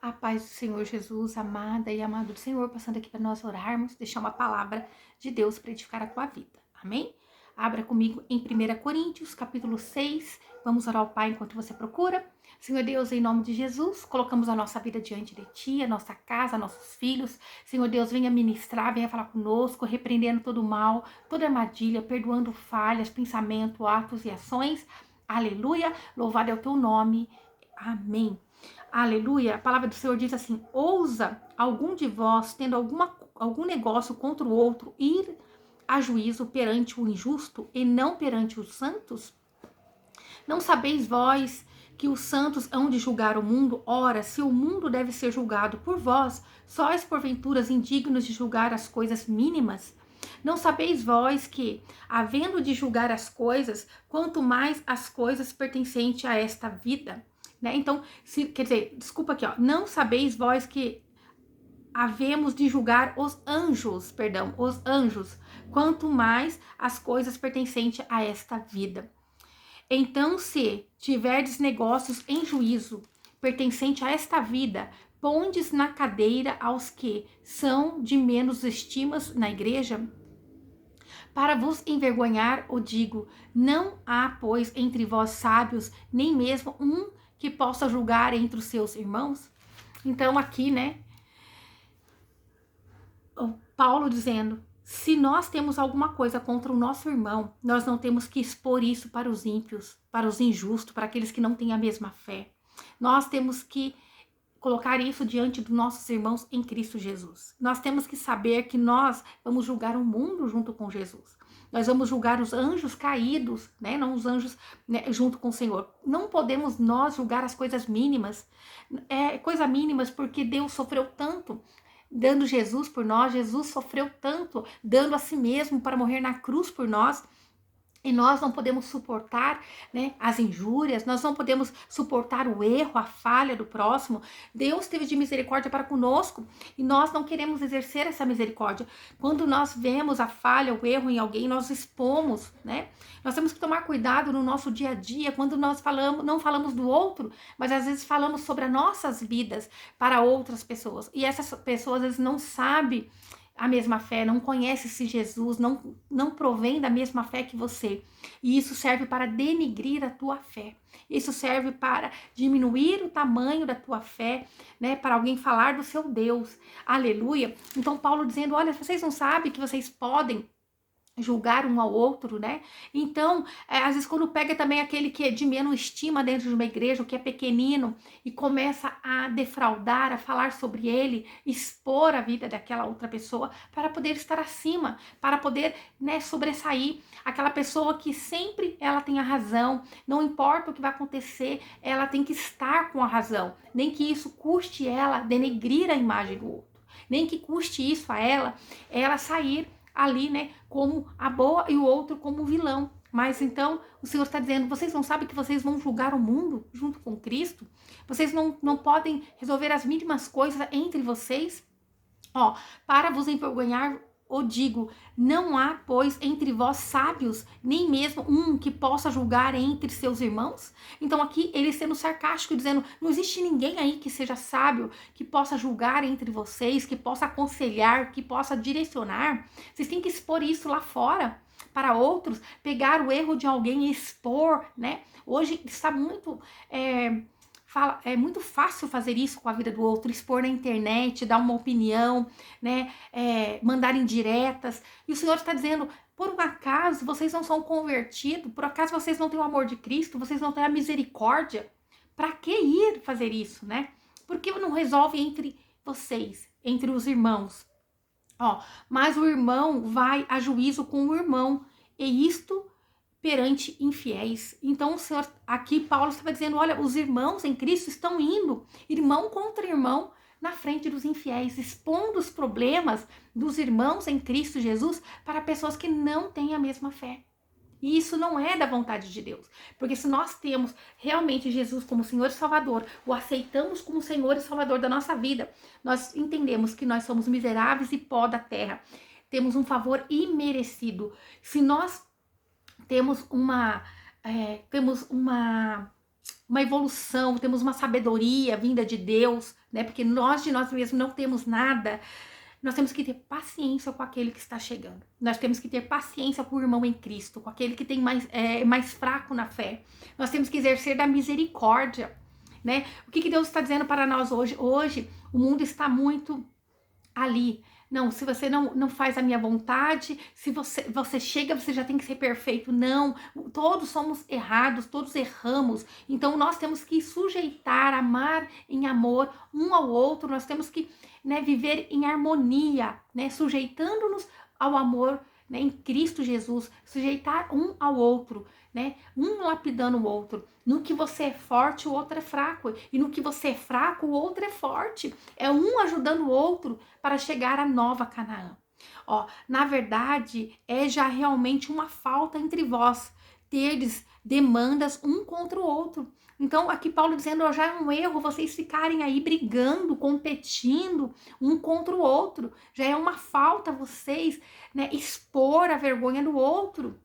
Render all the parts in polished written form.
A paz do Senhor Jesus, amada e amado do Senhor, passando aqui para nós orarmos, deixar uma palavra de Deus para edificar a tua vida. Amém? Abra comigo em 1 Coríntios, capítulo 6. Vamos orar ao Pai enquanto você procura. Senhor Deus, em nome de Jesus, colocamos a nossa vida diante de Ti, a nossa casa, nossos filhos. Senhor Deus, venha ministrar, venha falar conosco, repreendendo todo o mal, toda armadilha, perdoando falhas, pensamento, atos e ações. Aleluia, louvado é o Teu nome. Amém. Aleluia, a palavra do Senhor diz assim: ousa algum de vós, tendo algum negócio contra o outro, ir a juízo perante o injusto e não perante os santos? Não sabeis vós que os santos hão de julgar o mundo? Ora, se o mundo deve ser julgado por vós, sois porventuras indignos de julgar as coisas mínimas? Não sabeis vós que, havendo de julgar as coisas, quanto mais as coisas pertencentes a esta vida? Né? Então, quer dizer, desculpa aqui, ó. Não sabeis vós que havemos de julgar os anjos, quanto mais as coisas pertencentes a esta vida. Então, se tiverdes negócios em juízo, pertencente a esta vida, pondes na cadeira aos que são de menos estimas na igreja? Para vos envergonhar, o digo, não há, pois, entre vós sábios, nem mesmo um que possa julgar entre os seus irmãos? Então aqui, né, o Paulo dizendo, se nós temos alguma coisa contra o nosso irmão, nós não temos que expor isso para os ímpios, para os injustos, para aqueles que não têm a mesma fé. Nós temos que colocar isso diante dos nossos irmãos em Cristo Jesus. Nós temos que saber que nós vamos julgar o mundo junto com Jesus. Nós vamos julgar os anjos caídos, né? Não os anjos, né, junto com o Senhor. Não podemos nós julgar as coisas mínimas. Coisas mínimas porque Deus sofreu tanto dando Jesus por nós. Jesus sofreu tanto dando a si mesmo para morrer na cruz por nós. E nós não podemos suportar, né, as injúrias, nós não podemos suportar o erro, a falha do próximo. Deus teve de misericórdia para conosco e nós não queremos exercer essa misericórdia. Quando nós vemos a falha, o erro em alguém, nós expomos, né? Nós temos que tomar cuidado no nosso dia a dia, quando nós não falamos do outro, mas às vezes falamos sobre as nossas vidas para outras pessoas. E essas pessoas às vezes não sabem a mesma fé, não conhece esse Jesus, não provém da mesma fé que você. E isso serve para denigrir a tua fé. Isso serve para diminuir o tamanho da tua fé, né? Para alguém falar do seu Deus. Aleluia. Então Paulo dizendo, olha, vocês não sabem que vocês podem julgar um ao outro, né? Então, às vezes quando pega também aquele que é de menos estima dentro de uma igreja, o que é pequenino, e começa a defraudar, a falar sobre ele, expor a vida daquela outra pessoa, para poder estar acima, para poder, né, sobressair. Aquela pessoa que sempre ela tem a razão, não importa o que vai acontecer, ela tem que estar com a razão, nem que isso custe ela denegrir a imagem do outro, nem que custe isso a ela sair ali, né, como a boa e o outro como o vilão. Mas então o Senhor está dizendo, vocês não sabem que vocês vão julgar o mundo junto com Cristo? Vocês não podem resolver as mínimas coisas entre vocês? Ó, para vos envergonhar, o digo, não há, pois, entre vós sábios, nem mesmo um que possa julgar entre seus irmãos? Então aqui ele sendo sarcástico, dizendo, não existe ninguém aí que seja sábio, que possa julgar entre vocês, que possa aconselhar, que possa direcionar. Vocês têm que expor isso lá fora para outros, pegar o erro de alguém e expor, né? Hoje está muito... É muito fácil fazer isso com a vida do outro, expor na internet, dar uma opinião, né? Mandar indiretas. E o Senhor está dizendo, por um acaso vocês não são convertidos? Por acaso vocês não têm o amor de Cristo? Vocês não têm a misericórdia? Para que ir fazer isso, né? Por que não resolve entre vocês, entre os irmãos? Ó, mas o irmão vai a juízo com o irmão, e isto perante infiéis. Então o Senhor, aqui Paulo estava dizendo, olha, os irmãos em Cristo estão indo, irmão contra irmão, na frente dos infiéis, expondo os problemas dos irmãos em Cristo Jesus para pessoas que não têm a mesma fé. E isso não é da vontade de Deus. Porque se nós temos realmente Jesus como Senhor e Salvador, o aceitamos como Senhor e Salvador da nossa vida, nós entendemos que nós somos miseráveis e pó da terra. Temos um favor imerecido. Se nós temos uma uma evolução, temos uma sabedoria vinda de Deus, né? Porque nós de nós mesmos não temos nada. Nós temos que ter paciência com aquele que está chegando. Nós temos que ter paciência com o irmão em Cristo, com aquele que tem mais fraco na fé. Nós temos que exercer da misericórdia, né? O que Deus está dizendo para nós hoje? Hoje, o mundo está muito ali. Não, se você não faz a minha vontade, se você chega, você já tem que ser perfeito. Não, todos somos errados, todos erramos. Então nós temos que sujeitar, amar em amor um ao outro. Nós temos que, né, viver em harmonia, né, sujeitando-nos ao amor, né, em Cristo Jesus, sujeitar um ao outro, né, um lapidando o outro. No que você é forte, o outro é fraco. E no que você é fraco, o outro é forte. É um ajudando o outro para chegar à nova Canaã. Ó, na verdade, é já realmente uma falta entre vós, terdes demandas um contra o outro. Então, aqui Paulo dizendo, ó, já é um erro vocês ficarem aí brigando, competindo um contra o outro. Já é uma falta vocês, né, expor a vergonha do outro.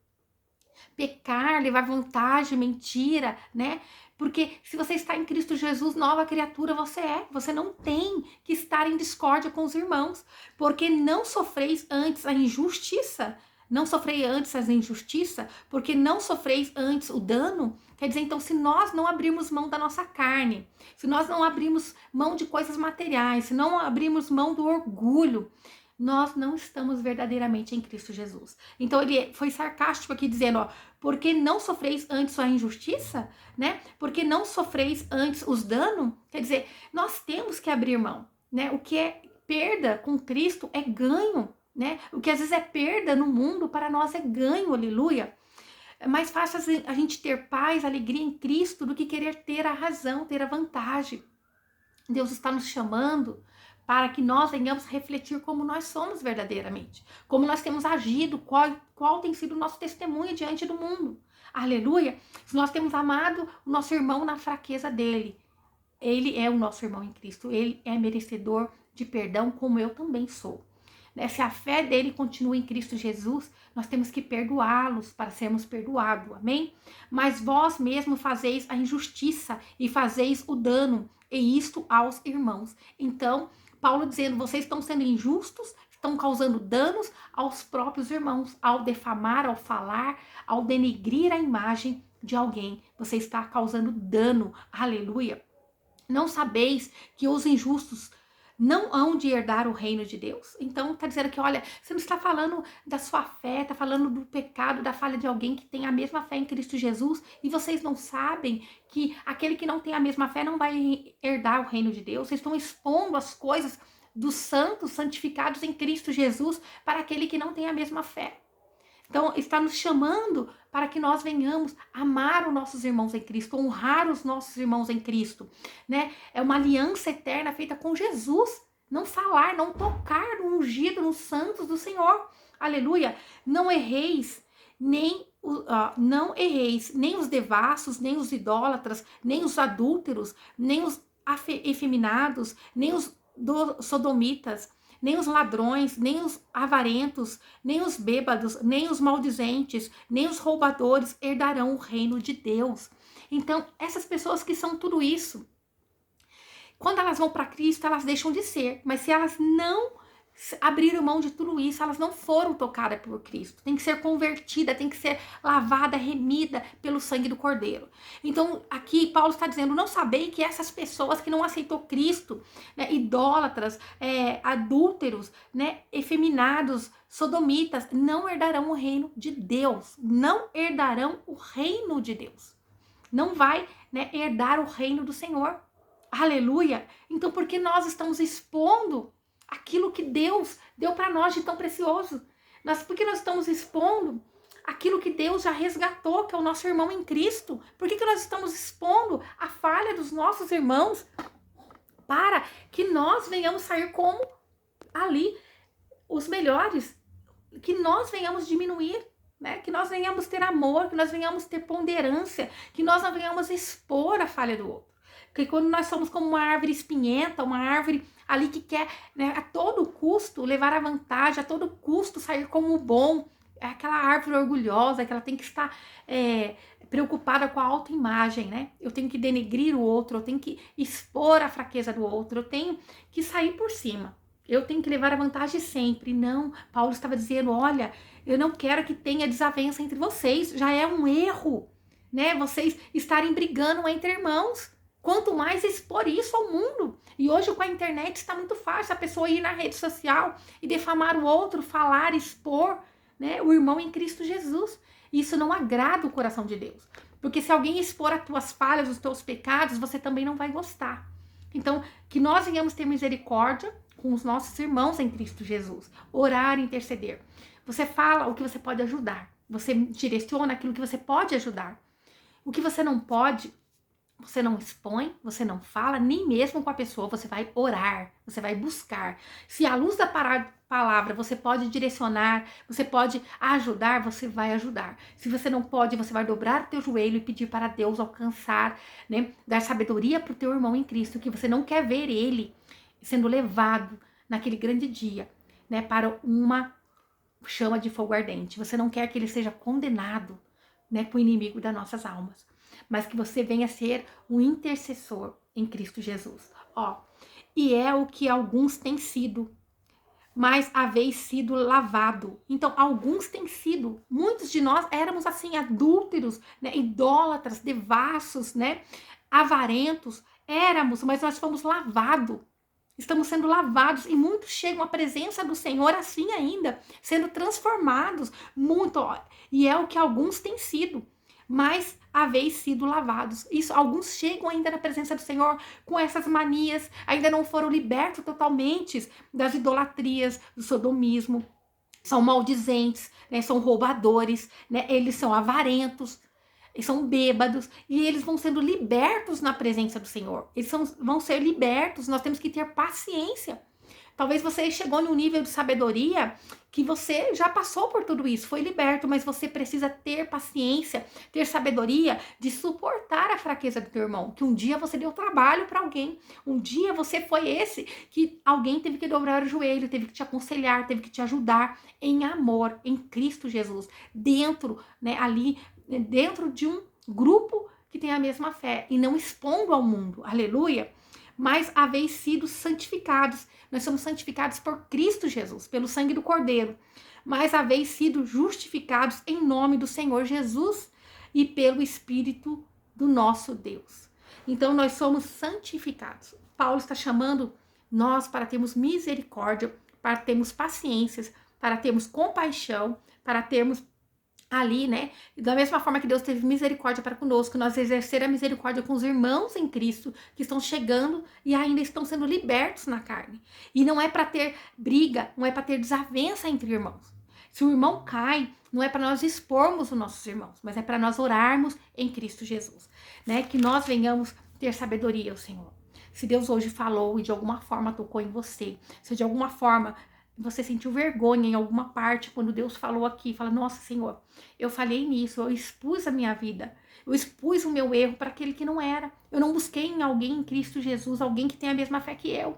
Pecar, levar vantagem, mentira, né? Porque se você está em Cristo Jesus, nova criatura você é. Você não tem que estar em discórdia com os irmãos, porque não sofreis antes a injustiça. Não sofrei antes as injustiça, porque não sofreis antes o dano. Quer dizer, então, se nós não abrirmos mão da nossa carne, se nós não abrirmos mão de coisas materiais, se não abrirmos mão do orgulho, nós não estamos verdadeiramente em Cristo Jesus. Então ele foi sarcástico aqui dizendo, ó, porque não sofreis antes a injustiça, né? Porque não sofreis antes os danos? Quer dizer, nós temos que abrir mão, né? O que é perda com Cristo é ganho, né? O que às vezes é perda no mundo, para nós é ganho, aleluia. É mais fácil a gente ter paz, alegria em Cristo do que querer ter a razão, ter a vantagem. Deus está nos chamando para que nós venhamos refletir como nós somos verdadeiramente, como nós temos agido, qual tem sido o nosso testemunho diante do mundo. Aleluia! Se nós temos amado o nosso irmão na fraqueza dele, ele é o nosso irmão em Cristo, ele é merecedor de perdão, como eu também sou. Se a fé dele continua em Cristo Jesus, nós temos que perdoá-los para sermos perdoados, amém? Mas vós mesmo fazeis a injustiça e fazeis o dano, e isto aos irmãos. Então, Paulo dizendo, vocês estão sendo injustos, estão causando danos aos próprios irmãos, ao defamar, ao falar, ao denegrir a imagem de alguém. Você está causando dano, aleluia. Não sabeis que os injustos não hão de herdar o reino de Deus? Então tá dizendo que, olha, você não está falando da sua fé, tá falando do pecado, da falha de alguém que tem a mesma fé em Cristo Jesus, e vocês não sabem que aquele que não tem a mesma fé não vai herdar o reino de Deus. Vocês estão expondo as coisas dos santos, santificados em Cristo Jesus, para aquele que não tem a mesma fé. Então, está nos chamando para que nós venhamos amar os nossos irmãos em Cristo, honrar os nossos irmãos em Cristo, né? É uma aliança eterna feita com Jesus. Não falar, não tocar no ungido, nos santos do Senhor. Aleluia. Não erreis, não erreis, nem os devassos, nem os idólatras, nem os adúlteros, nem os efeminados, nem os sodomitas, nem os ladrões, nem os avarentos, nem os bêbados, nem os maldizentes, nem os roubadores herdarão o reino de Deus. Então, essas pessoas que são tudo isso, quando elas vão para Cristo, elas deixam de ser. Mas se elas não abriram mão de tudo isso, elas não foram tocadas por Cristo. Tem que ser convertida, tem que ser lavada, remida pelo sangue do Cordeiro. Então, aqui Paulo está dizendo, não sabei que essas pessoas que não aceitou Cristo, né, idólatras, adúlteros, né, efeminados, sodomitas, não herdarão o reino de Deus. Não herdarão o reino de Deus. Não vai, né, herdar o reino do Senhor. Aleluia! Então, por que nós estamos expondo aquilo que Deus deu para nós de tão precioso? Por que nós estamos expondo aquilo que Deus já resgatou, que é o nosso irmão em Cristo? Por que nós estamos expondo a falha dos nossos irmãos para que nós venhamos sair como ali os melhores? Que nós venhamos diminuir, né? Que nós venhamos ter amor, que nós venhamos ter ponderância, que nós não venhamos expor a falha do outro. Porque quando nós somos como uma árvore espinhenta, uma árvore ali que quer, né, a todo custo levar a vantagem, a todo custo sair como o bom, é aquela árvore orgulhosa que ela tem que estar preocupada com a autoimagem, né? Eu tenho que denegrir o outro, eu tenho que expor a fraqueza do outro, eu tenho que sair por cima. Eu tenho que levar a vantagem sempre. Não, Paulo estava dizendo, olha, eu não quero que tenha desavença entre vocês, já é um erro, né? Vocês estarem brigando entre irmãos. Quanto mais expor isso ao mundo. E hoje com a internet está muito fácil a pessoa ir na rede social e defamar o outro, falar, expor, né, o irmão em Cristo Jesus. Isso não agrada o coração de Deus. Porque se alguém expor as tuas falhas, os teus pecados, você também não vai gostar. Então, que nós venhamos ter misericórdia com os nossos irmãos em Cristo Jesus. Orar, interceder. Você fala o que você pode ajudar. Você direciona aquilo que você pode ajudar. O que você não pode, você não expõe, você não fala, nem mesmo com a pessoa, você vai orar, você vai buscar. Se à luz da palavra você pode direcionar, você pode ajudar, você vai ajudar. Se você não pode, você vai dobrar o teu joelho e pedir para Deus alcançar, né, dar sabedoria para o teu irmão em Cristo, que você não quer ver ele sendo levado naquele grande dia, né, para uma chama de fogo ardente. Você não quer que ele seja condenado, né, com o inimigo das nossas almas, mas que você venha ser um intercessor em Cristo Jesus. Ó, e é o que alguns têm sido, mas haveis sido lavado. Então, alguns têm sido, muitos de nós éramos assim, adúlteros, né, idólatras, devassos, né, avarentos, éramos, mas nós fomos lavados. Estamos sendo lavados e muitos chegam à presença do Senhor assim ainda, sendo transformados muito, ó, e é o que alguns têm sido, mas haveis sido lavados. Isso, alguns chegam ainda na presença do Senhor com essas manias, ainda não foram libertos totalmente das idolatrias, do sodomismo, são maldizentes, né, são roubadores, né, eles são avarentos, eles são bêbados, e eles vão sendo libertos na presença do Senhor. Eles vão ser libertos, nós temos que ter paciência. Talvez você chegou num nível de sabedoria que você já passou por tudo isso, foi liberto, mas você precisa ter paciência, ter sabedoria de suportar a fraqueza do teu irmão, que um dia você deu trabalho para alguém, um dia você foi esse que alguém teve que dobrar o joelho, teve que te aconselhar, teve que te ajudar em amor, em Cristo Jesus, dentro, né, ali, dentro de um grupo que tem a mesma fé e não expondo ao mundo, aleluia, mas haveis sido santificados. Nós somos santificados por Cristo Jesus, pelo sangue do Cordeiro, mas haveis sido justificados em nome do Senhor Jesus e pelo Espírito do nosso Deus. Então nós somos santificados. Paulo está chamando nós para termos misericórdia, para termos paciências, para termos compaixão, para termos ali, né, da mesma forma que Deus teve misericórdia para conosco, nós exercer a misericórdia com os irmãos em Cristo que estão chegando e ainda estão sendo libertos na carne. E não é para ter briga, não é para ter desavença entre irmãos. Se o irmão cai, não é para nós expormos os nossos irmãos, mas é para nós orarmos em Cristo Jesus, né, que nós venhamos ter sabedoria ao Senhor. Se Deus hoje falou e de alguma forma tocou em você, se de alguma forma você sentiu vergonha em alguma parte quando Deus falou aqui, fala, nossa, Senhor, eu falhei nisso, eu expus a minha vida, eu expus o meu erro para aquele que não era, eu não busquei em alguém em Cristo Jesus, alguém que tem a mesma fé que eu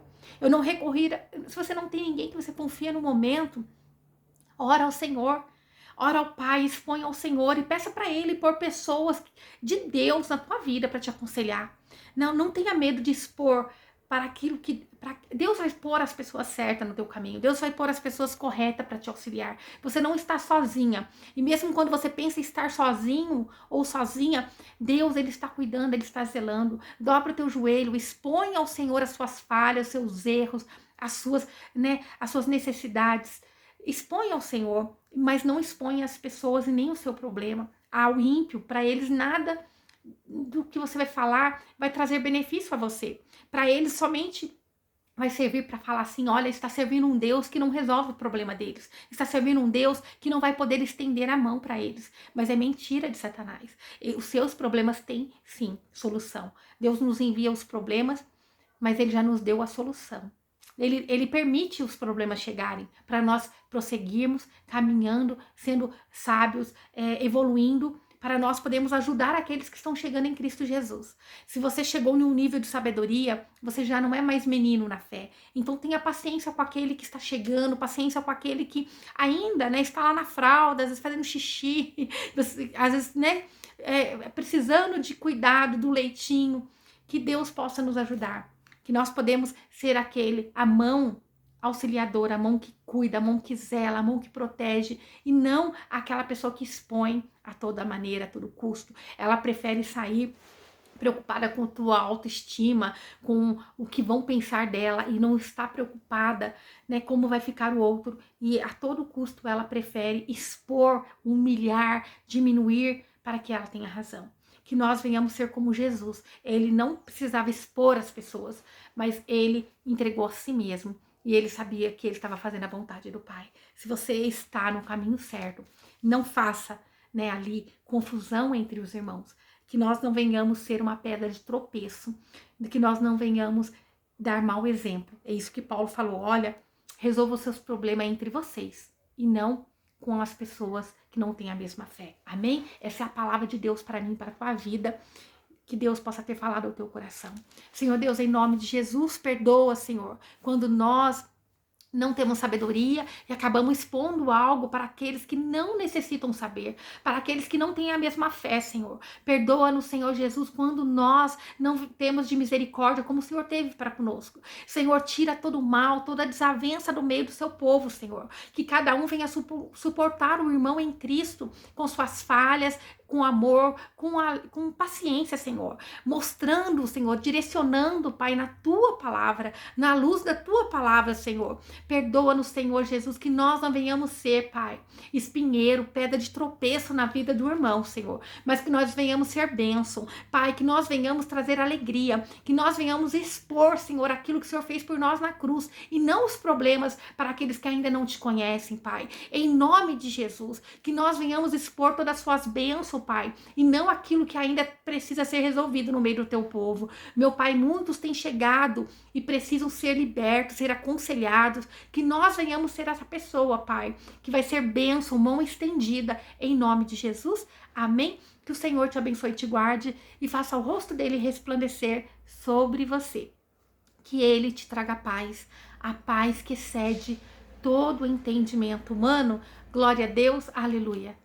não recorri, se você não tem ninguém que você confia no momento, ora ao Senhor, ora ao Pai, expõe ao Senhor e peça para Ele por pessoas de Deus na tua vida para te aconselhar. Não tenha medo de expor para aquilo que... Deus vai pôr as pessoas certas no teu caminho. Deus vai pôr as pessoas corretas para te auxiliar. Você não está sozinha. E mesmo quando você pensa em estar sozinho ou sozinha, Deus, Ele está cuidando, Ele está zelando. Dobra o teu joelho, expõe ao Senhor as suas falhas, os seus erros, as suas necessidades. Expõe ao Senhor, mas não expõe as pessoas e nem o seu problema. Ao ímpio, para eles nada do que você vai falar vai trazer benefício a você. Para eles somente vai servir para falar assim, olha, está servindo um Deus que não resolve o problema deles. Está servindo um Deus que não vai poder estender a mão para eles. Mas é mentira de Satanás. E os seus problemas têm, sim, solução. Deus nos envia os problemas, mas Ele já nos deu a solução. Ele permite os problemas chegarem para nós prosseguirmos, caminhando, sendo sábios, evoluindo, para nós podermos ajudar aqueles que estão chegando em Cristo Jesus. Se você chegou num nível de sabedoria, você já não é mais menino na fé. Então tenha paciência com aquele que está chegando, paciência com aquele que ainda, né, está lá na fralda, às vezes fazendo xixi, às vezes, né, precisando de cuidado do leitinho. Que Deus possa nos ajudar, que nós podemos ser a mão auxiliadora, a mão que cuida, a mão que zela, a mão que protege, e não aquela pessoa que expõe a toda maneira, a todo custo. Ela prefere sair preocupada com a tua autoestima, com o que vão pensar dela, e não está preocupada, né, como vai ficar o outro, e a todo custo ela prefere expor, humilhar, diminuir para que ela tenha razão. Que nós venhamos ser como Jesus. Ele não precisava expor as pessoas, mas ele entregou a si mesmo. E ele sabia que ele estava fazendo a vontade do Pai. Se você está no caminho certo, não faça, né, ali confusão entre os irmãos. Que nós não venhamos ser uma pedra de tropeço, que nós não venhamos dar mau exemplo. É isso que Paulo falou: olha, resolva os seus problemas entre vocês e não com as pessoas que não têm a mesma fé. Amém? Essa é a palavra de Deus para mim, para a tua vida. Que Deus possa ter falado ao teu coração. Senhor Deus, em nome de Jesus, perdoa, Senhor, quando nós não temos sabedoria e acabamos expondo algo para aqueles que não necessitam saber, para aqueles que não têm a mesma fé, Senhor. Perdoa-nos, Senhor Jesus, quando nós não temos de misericórdia como o Senhor teve para conosco. Senhor, tira todo o mal, toda a desavença do meio do seu povo, Senhor. Que cada um venha suportar o irmão em Cristo com suas falhas, com amor, com paciência, Senhor. Mostrando, Senhor, direcionando, Pai, na tua palavra, na luz da tua palavra, Senhor. Perdoa-nos, Senhor Jesus, que nós não venhamos ser, Pai, espinheiro, pedra de tropeço na vida do irmão, Senhor, mas que nós venhamos ser bênção, Pai, que nós venhamos trazer alegria, que nós venhamos expor, Senhor, aquilo que o Senhor fez por nós na cruz, e não os problemas para aqueles que ainda não te conhecem, Pai. Em nome de Jesus, que nós venhamos expor todas as suas bênçãos, Pai, e não aquilo que ainda precisa ser resolvido no meio do teu povo. Meu Pai, muitos têm chegado e precisam ser libertos, ser aconselhados, que nós venhamos ser essa pessoa, Pai, que vai ser bênção, mão estendida, em nome de Jesus. Amém? Que o Senhor te abençoe e te guarde e faça o rosto dele resplandecer sobre você. Que ele te traga paz, a paz que excede todo o entendimento humano. Glória a Deus, aleluia.